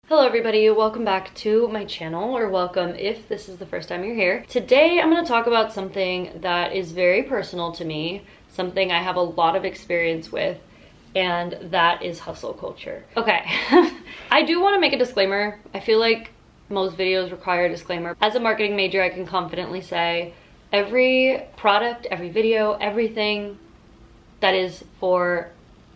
Hello everybody, welcome back to my channel, or welcome if this is the first time you're here. Today I'm going to talk about something that is very personal to me, something I have a lot of experience with, and that is hustle culture. Okay, I do want to make a disclaimer. I feel like most videos require a disclaimer. As a marketing major, I can confidently say every product, every video, everything that is for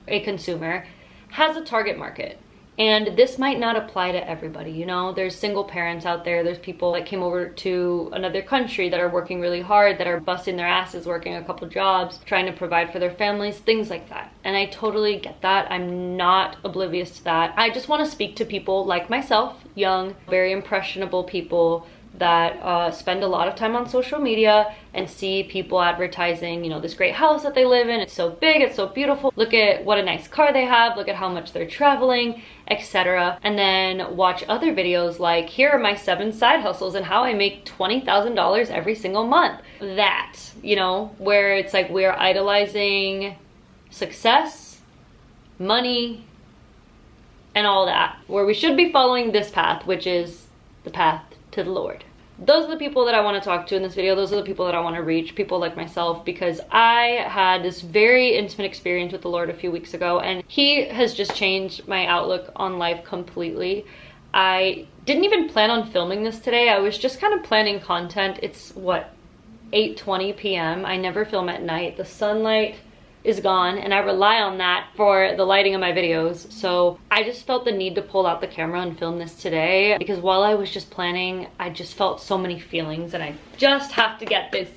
a consumer has a target market. And this might not apply to everybody, you know? There's single parents out there, there's people that came over to another country that are working really hard, that are busting their asses, working a couple jobs, trying to provide for their families, things like that. And I totally get that. I'm not oblivious to that. I just want to speak to people like myself, young, very impressionable people that spend a lot of time on social media and see people advertising, you know, this great house that they live in. It's so big, it's so beautiful. Look at what a nice car they have, look at how much they're traveling, etc. And then watch other videos like, here are my 7 side hustles and how I make $20,000 every single month. That, you know, where it's like we're idolizing success, money, and all that. Where we should be following this path, which is the path to the Lord. Those are the people that I want to talk to in this video. Those are the people that I want to reach, people like myself, because I had this very intimate experience with the Lord a few weeks ago, and He has just changed my outlook on life completely. I didn't even plan on filming this today. I was just kind of planning content. It's what, 8:20 p.m. I never film at night. The sunlight is gone and I rely on that for the lighting of my videos. So I just felt the need to pull out the camera and film this today, because while I was just planning, I just felt so many feelings and I just have to get this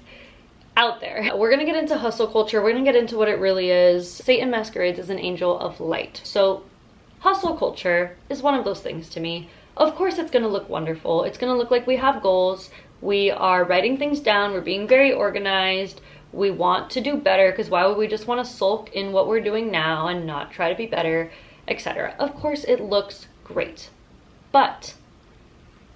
out there. We're gonna get into hustle culture. We're gonna get into what it really is. Satan masquerades as an angel of light. So hustle culture is one of those things to me. Of course it's gonna look wonderful. It's gonna look like we have goals. We are writing things down. We're being very organized. We want to do better, because why would we just want to sulk in what we're doing now and not try to be better, etc. Of course it looks great. But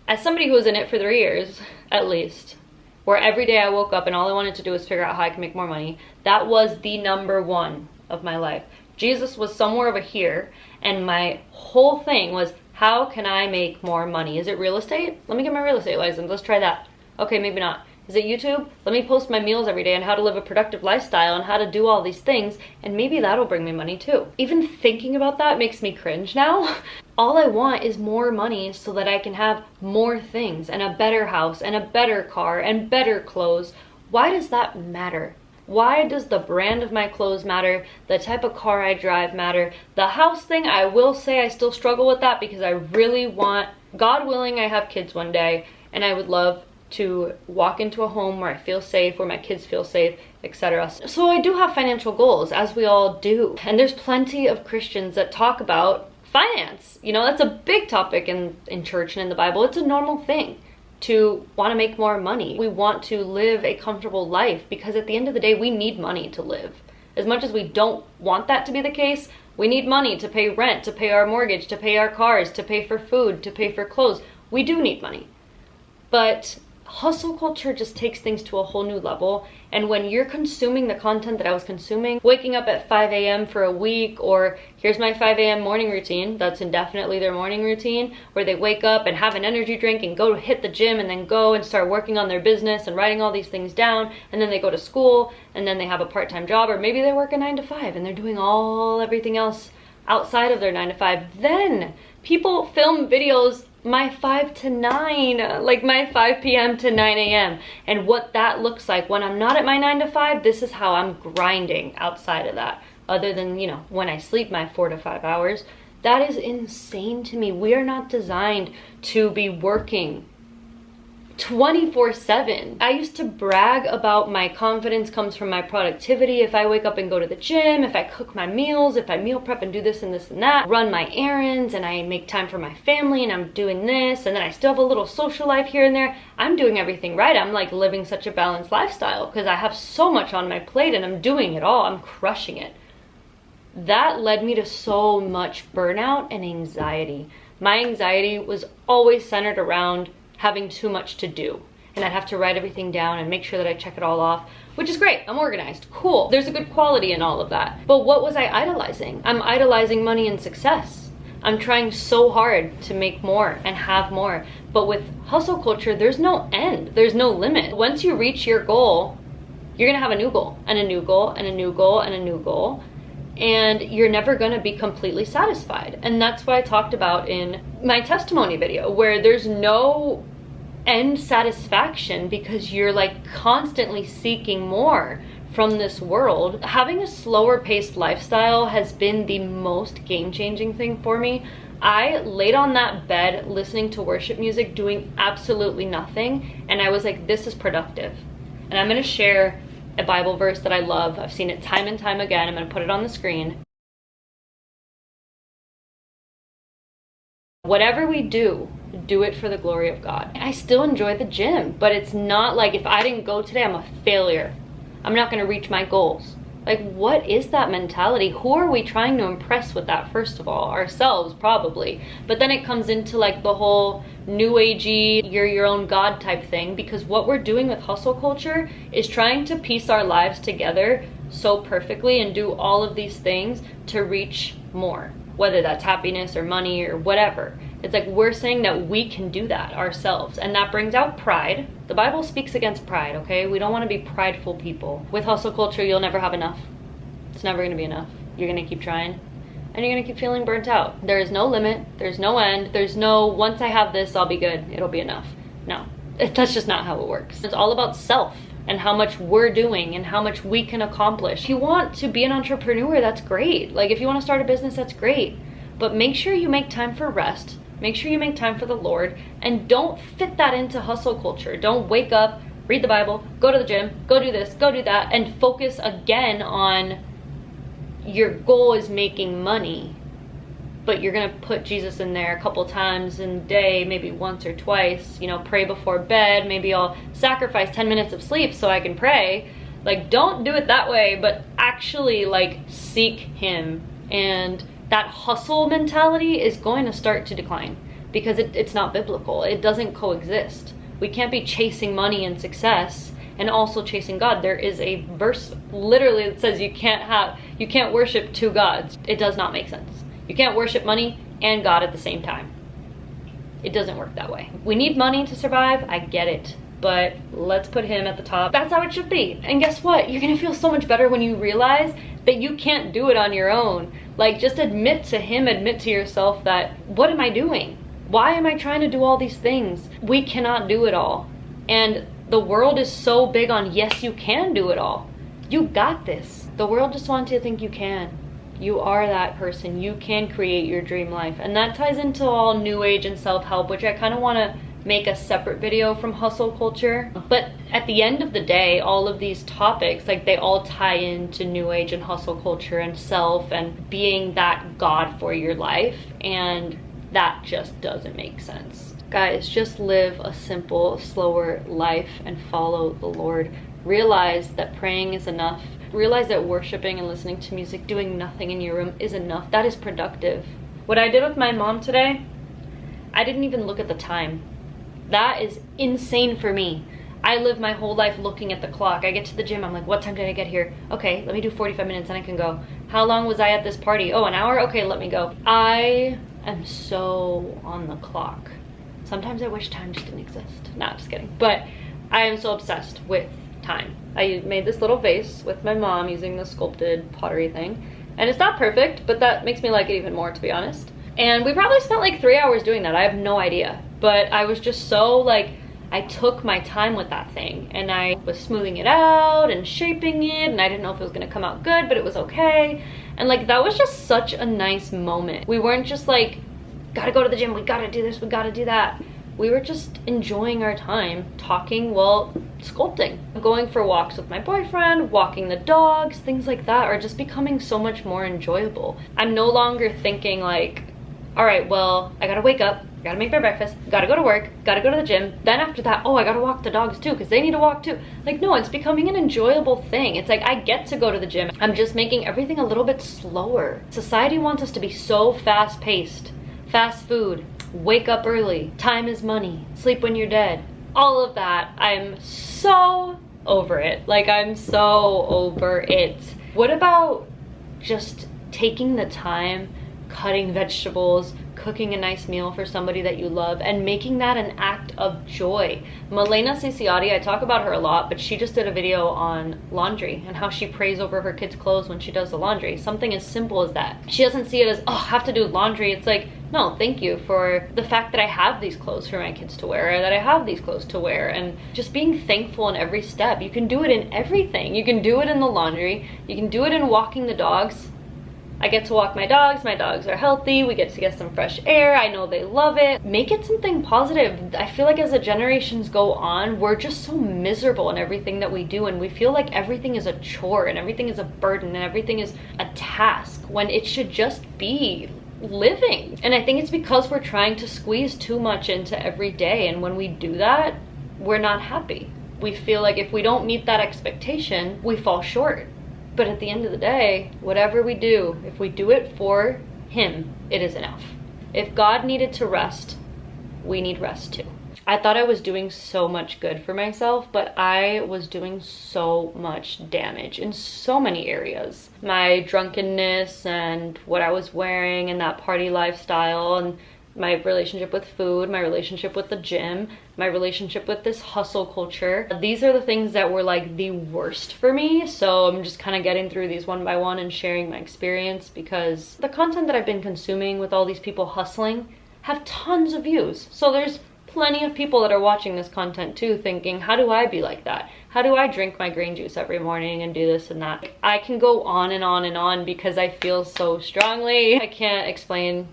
as somebody who was in it for 3 years, at least, where every day I woke up and all I wanted to do was figure out how I can make more money, that was the number one of my life. Jesus was somewhere over here, and my whole thing was, how can I make more money? Is it real estate? Let me get my real estate license. Let's try that. Okay, maybe not. Is it YouTube? Let me post my meals every day and how to live a productive lifestyle and how to do all these things, and maybe that'll bring me money too. Even thinking about that makes me cringe now. All I want is more money so that I can have more things and a better house and a better car and better clothes. Why does that matter? Why does the brand of my clothes matter? The type of car I drive matter? The house thing, I will say I still struggle with that, because I really want, God willing, I have kids one day, and I would love to walk into a home where I feel safe, where my kids feel safe, etc. So I do have financial goals, as we all do. And there's plenty of Christians that talk about finance. You know, that's a big topic in church and in the Bible. It's a normal thing to want to make more money. We want to live a comfortable life, because at the end of the day, we need money to live. As much as we don't want that to be the case, we need money to pay rent, to pay our mortgage, to pay our cars, to pay for food, to pay for clothes. We do need money. But hustle culture just takes things to a whole new level. And when you're consuming the content that I was consuming, waking up at 5 a.m. for a week, or here's my 5 a.m. morning routine, that's indefinitely their morning routine, where they wake up and have an energy drink and go to hit the gym and then go and start working on their business and writing all these things down, and then they go to school, and then they have a part-time job, or maybe they work a 9 to 5 and they're doing everything else outside of their 9 to 5. Then people film videos my 5 to 9, like my 5 p.m. to 9 a.m. and what that looks like when I'm not at my 9 to 5. This is how I'm grinding outside of that, other than, you know, when I sleep my 4 to 5 hours. That is insane to me. We are not designed to be working 24/7. I used to brag about my confidence comes from my productivity. If I wake up and go to the gym, if I cook my meals, if I meal prep and do this and this and that, run my errands, and I make time for my family, and I'm doing this, and then I still have a little social life here and there, I'm doing everything right. I'm like living such a balanced lifestyle because I have so much on my plate and I'm doing it all. I'm crushing it. That led me to so much burnout and anxiety. My anxiety was always centered around having too much to do, and I'd have to write everything down and make sure that I check it all off, which is great. I'm organized, cool. There's a good quality in all of that. But what was I idolizing? I'm idolizing money and success. I'm trying so hard to make more and have more. But with hustle culture, there's no end. There's no limit. Once you reach your goal, you're gonna have a new goal and a new goal and a new goal and a new goal. And you're never gonna be completely satisfied. And that's what I talked about in my testimony video, where there's no end satisfaction because you're like constantly seeking more from this world. Having a slower paced lifestyle has been the most game-changing thing for me. I laid on that bed listening to worship music, doing absolutely nothing, and I was like, this is productive. And I'm gonna share a Bible verse that I love. I've seen it time and time again. I'm gonna put it on the screen. Whatever we do, do it for the glory of God. I still enjoy the gym, but it's not like if I didn't go today, I'm a failure. I'm not gonna reach my goals. Like, what is that mentality? Who are we trying to impress with that, first of all? Ourselves, probably. But then it comes into like the whole new agey, you're your own God type thing, because what we're doing with hustle culture is trying to piece our lives together so perfectly and do all of these things to reach more, whether that's happiness or money or whatever. It's like we're saying that we can do that ourselves, and that brings out pride. The Bible speaks against pride, okay? We don't want to be prideful people. With hustle culture, you'll never have enough. It's never going to be enough. You're going to keep trying, and you're going to keep feeling burnt out. There is no limit. There's no end. There's no, once I have this, I'll be good. It'll be enough. No, that's just not how it works. It's all about self and how much we're doing and how much we can accomplish. If you want to be an entrepreneur, that's great. Like, if you want to start a business, that's great. But make sure you make time for rest. Make sure you make time for the Lord, and don't fit that into hustle culture. Don't wake up, read the Bible, go to the gym, go do this, go do that, and focus again on your goal is making money, but you're gonna put Jesus in there a couple times in the day, maybe once or twice, you know, pray before bed, maybe I'll sacrifice 10 minutes of sleep so I can pray. Like, don't do it that way, but actually like seek Him. And that hustle mentality is going to start to decline because it's not biblical. It doesn't coexist. We can't be chasing money and success and also chasing God. There is a verse literally that says you can't worship two gods. It does not make sense. You can't worship money and God at the same time. It doesn't work that way. We need money to survive, I get it, but let's put Him at the top. That's how it should be. And guess what? You're gonna feel so much better when you realize that you can't do it on your own. Like, just admit to Him, admit to yourself that, what am I doing? Why am I trying to do all these things? We cannot do it all. And the world is so big on, yes, you can do it all. You got this. The world just wants you to think you can. You are that person. You can create your dream life. And that ties into all new age and self-help, which I kind of want to make a separate video from hustle culture. But at the end of the day, all of these topics, like, they all tie into new age and hustle culture and self and being that God for your life, and that just doesn't make sense. Guys, just live a simple, slower life and follow the Lord. Realize that praying is enough. Realize that worshiping and listening to music, doing nothing in your room is enough. That is productive. What I did with my mom today, I didn't even look at the time. That is insane for me. I live my whole life looking at the clock. I get to the gym, I'm like, what time did I get here? Okay, let me do 45 minutes and I can go. How long was I at this party? Oh, an hour? Okay, let me go. I am so on the clock. Sometimes I wish time just didn't exist. Nah, just kidding. But I am so obsessed with time. I made this little vase with my mom using the sculpted pottery thing. And it's not perfect, but that makes me like it even more, to be honest. And we probably spent like 3 hours doing that. I have no idea. But I was just so like, I took my time with that thing and I was smoothing it out and shaping it, and I didn't know if it was gonna come out good, but it was okay. And like, that was just such a nice moment. We weren't just like, gotta go to the gym, we gotta do this, we gotta do that. We were just enjoying our time, talking while sculpting. Going for walks with my boyfriend, walking the dogs, things like that are just becoming so much more enjoyable. I'm no longer thinking like, all right, well, I gotta wake up, gotta make my breakfast, gotta go to work, gotta go to the gym. Then after that, oh, I gotta walk the dogs too, because they need to walk too. Like, no, it's becoming an enjoyable thing. It's like, I get to go to the gym. I'm just making everything a little bit slower. Society wants us to be so fast-paced. Fast food, wake up early, time is money, sleep when you're dead. All of that, I'm so over it. Like, I'm so over it. What about just taking the time cutting vegetables, cooking a nice meal for somebody that you love, and making that an act of joy. Milena Ciciotti, I talk about her a lot, but she just did a video on laundry and how she prays over her kids' clothes when she does the laundry. Something as simple as that. She doesn't see it as, oh, I have to do laundry. It's like, no, thank you for the fact that I have these clothes for my kids to wear, or that I have these clothes to wear, and just being thankful in every step. You can do it in everything. You can do it in the laundry. You can do it in walking the dogs. I get to walk my dogs are healthy, we get to get some fresh air, I know they love it. Make it something positive. I feel like as the generations go on, we're just so miserable in everything that we do, and we feel like everything is a chore and everything is a burden and everything is a task, when it should just be living. And I think it's because we're trying to squeeze too much into every day, and when we do that, we're not happy. We feel like if we don't meet that expectation, we fall short. But at the end of the day, whatever we do, if we do it for him, it is enough. If God needed to rest, we need rest too. I thought I was doing so much good for myself, but I was doing so much damage in so many areas. My drunkenness and what I was wearing and that party lifestyle, and my relationship with food, my relationship with the gym, my relationship with this hustle culture. These are the things that were like the worst for me. So I'm just kind of getting through these one by one and sharing my experience, because the content that I've been consuming with all these people hustling have tons of views. So there's plenty of people that are watching this content too, thinking, how do I be like that? How do I drink my green juice every morning and do this and that? I can go on and on and on because I feel so strongly. I can't explain,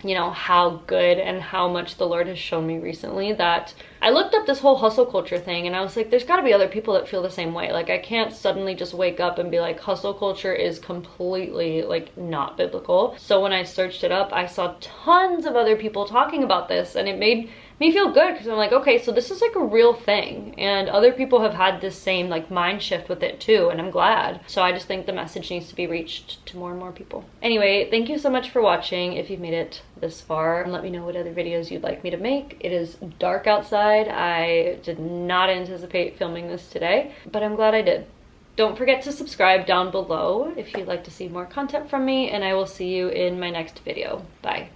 you know, how good and how much the Lord has shown me recently, that I looked up this whole hustle culture thing and I was like, there's got to be other people that feel the same way. Like, I can't suddenly just wake up and be like, hustle culture is completely like not biblical. So when I searched it up, I saw tons of other people talking about this, and it made me feel good, because I'm like, okay, so this is like a real thing, and other people have had this same like mind shift with it too, and I'm glad. So I just think the message needs to be reached to more and more people. Anyway, thank you so much for watching if you've made it this far, and let me know what other videos you'd like me to make. It is dark outside. I did not anticipate filming this today, but I'm glad I did. Don't forget to subscribe down below if you'd like to see more content from me, and I will see you in my next video. Bye.